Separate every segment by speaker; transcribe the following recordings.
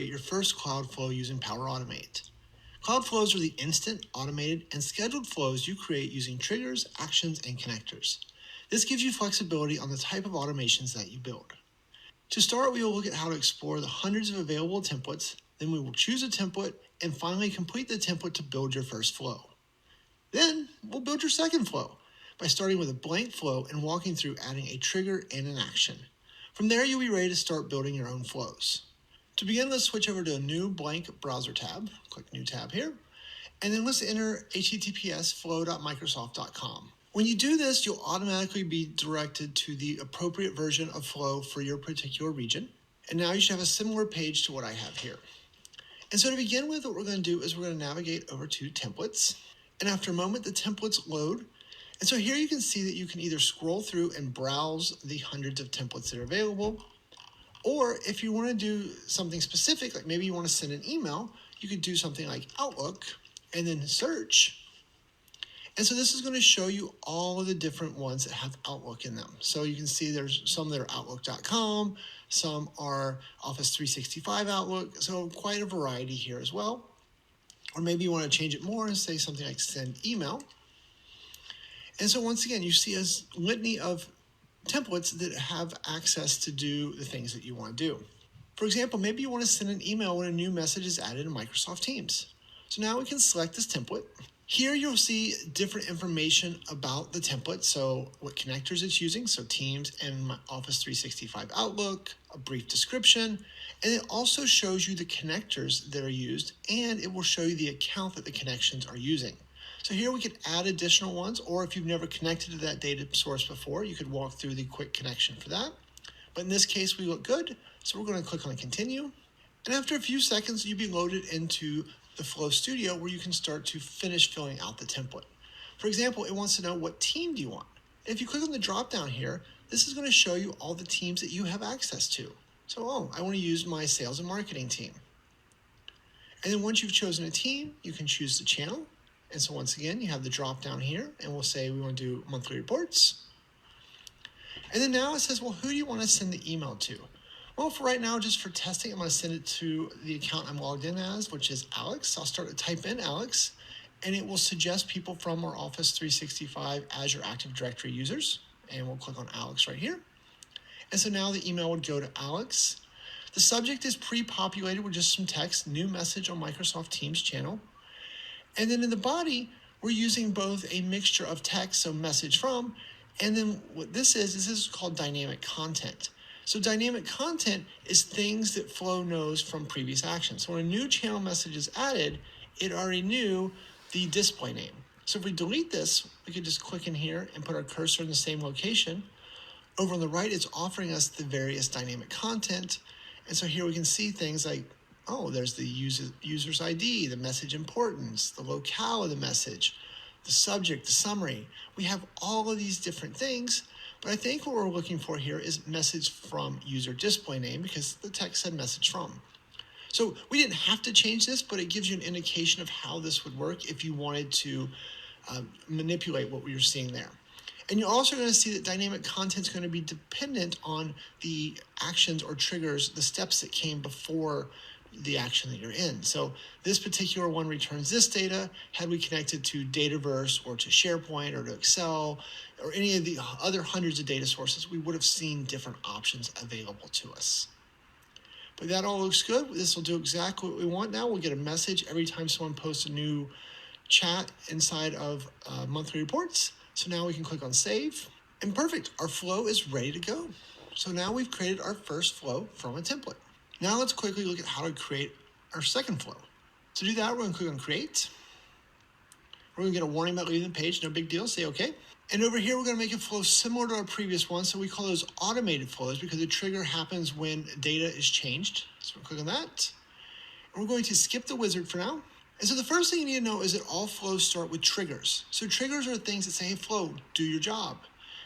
Speaker 1: your first cloud flow using Power Automate. Cloud flows are the instant, automated, and scheduled flows you create using triggers, actions, and connectors. This gives you flexibility on the type of automations that you build. To start, we will look at how to explore the hundreds of available templates, then we will choose a template, and finally complete the template to build your first flow. Then, we'll build your second flow by starting with a blank flow and walking through adding a trigger and an action. From there, you'll be ready to start building your own flows. To begin, let's switch over to a new blank browser tab. Click New tab here. And then let's enter https flow.microsoft.com. When you do this, you'll automatically be directed to the appropriate version of Flow for your particular region. And now you should have a similar page to what I have here. And so to begin with, what we're going to do is we're going to navigate over to templates. And after a moment, the templates load. And so here you can see that you can either scroll through and browse the hundreds of templates that are available, or if you want to do something specific, like maybe you want to send an email, you could do something like Outlook and then search. And so this is going to show you all of the different ones that have Outlook in them. So you can see there's some that are Outlook.com, some are Office 365 Outlook, so quite a variety here as well. Or maybe you want to change it more and say something like send email. And so once again, you see a litany of templates that have access to do the things that you want to do. For example, maybe you want to send an email when a new message is added in Microsoft Teams. So now we can select this template. Here you'll see different information about the template, so what connectors it's using, so Teams and Office 365 Outlook, a brief description, and it also shows you the connectors that are used, and it will show you the account that the connections are using. So here we could add additional ones, or if you've never connected to that data source before, you could walk through the quick connection for that. But in this case, we look good, so we're going to click on Continue. And after a few seconds, you'll be loaded into the Flow Studio where you can start to finish filling out the template. For example, it wants to know what team do you want. And if you click on the drop down here, this is going to show you all the teams that you have access to. So, I want to use my sales and marketing team. And then once you've chosen a team, you can choose the channel. And so once again, you have the drop down here, and we'll say we want to do monthly reports. And then now it says, well, who do you want to send the email to? Well, for right now, just for testing, I'm going to send it to the account I'm logged in as, which is Alex. I'll start to type in Alex, and it will suggest people from our Office 365 Azure Active Directory users. And we'll click on Alex right here. And so now the email would go to Alex. The subject is pre-populated with just some text, new message on Microsoft Teams channel. And then in the body, we're using both a mixture of text, so message from, and then what this is called dynamic content. So dynamic content is things that Flow knows from previous actions. So when a new channel message is added, it already knew the display name. So if we delete this, we could just click in here and put our cursor in the same location. Over on the right, it's offering us the various dynamic content. And so here we can see things like, there's the user's ID, the message importance, the locale of the message, the subject, the summary. We have all of these different things, but I think what we're looking for here is message from user display name because the text said message from. So we didn't have to change this, but it gives you an indication of how this would work if you wanted to manipulate what we were seeing there. And you're also going to see that dynamic content is going to be dependent on the actions or triggers, the steps that came before the action that you're in. So this particular one returns this data. Had we connected to Dataverse or to SharePoint or to Excel or any of the other hundreds of data sources, we would have seen different options available to us. But that all looks good. This will do exactly what we want now. We'll get a message every time someone posts a new chat inside of monthly reports. So now we can click on Save. And perfect, our flow is ready to go. So now we've created our first flow from a template. Now let's quickly look at how to create our second flow. To do that, we're going to click on Create. We're going to get a warning about leaving the page. No big deal. Say OK. And over here, we're going to make a flow similar to our previous one. So we call those automated flows because the trigger happens when data is changed. So we'll click on that. And we're going to skip the wizard for now. And so the first thing you need to know is that all flows start with triggers. So triggers are things that say, hey, flow, do your job.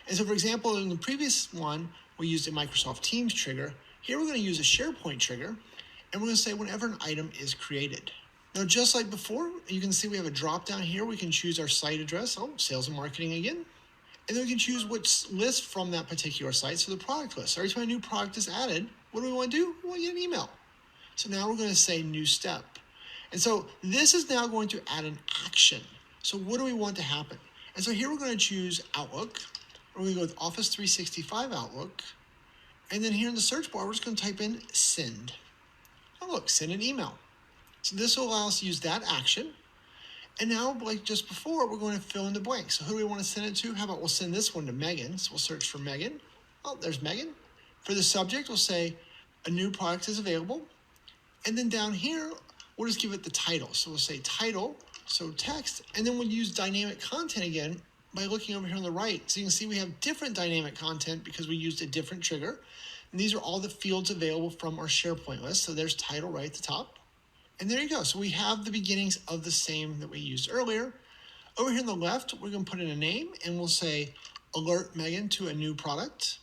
Speaker 1: And so, for example, in the previous one, we used a Microsoft Teams trigger. Here we're going to use a SharePoint trigger, and we're going to say whenever an item is created. Now, just like before, you can see we have a drop down here. We can choose our site address, sales and marketing again. And then we can choose which list from that particular site, so the product list. So every time a new product is added, what do we want to do? We want to get an email. So now we're going to say new step. And so this is now going to add an action. So what do we want to happen? And so here we're going to choose Outlook. We're going to go with Office 365 Outlook. And then here in the search bar, we're just going to type in send. Oh, look, send an email. So this will allow us to use that action. And now, like just before, we're going to fill in the blanks. So who do we want to send it to? How about we'll send this one to Megan. So we'll search for Megan. Oh, there's Megan. For the subject, we'll say a new product is available. And then down here, we'll just give it the title. So we'll say title, so text, and then we'll use dynamic content again by looking over here on the right. So you can see we have different dynamic content because we used a different trigger. And these are all the fields available from our SharePoint list. So there's title right at the top. And there you go. So we have the beginnings of the same that we used earlier. Over here on the left, we're going to put in a name and we'll say alert Megan to a new product.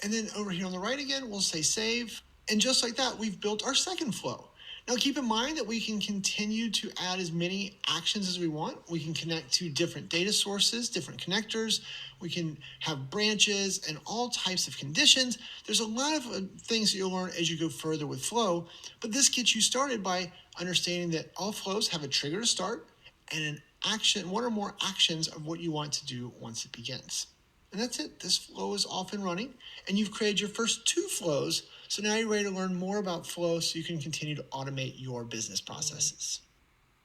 Speaker 1: And then over here on the right again, we'll say save. And just like that, we've built our second flow. Now keep in mind that we can continue to add as many actions as we want. We can connect to different data sources, different connectors. We can have branches and all types of conditions. There's a lot of things that you'll learn as you go further with flow, but this gets you started by understanding that all flows have a trigger to start and an action, one or more actions of what you want to do once it begins. And that's it. This flow is off and running, and you've created your first 2 flows. So now you're ready to learn more about flow so you can continue to automate your business processes.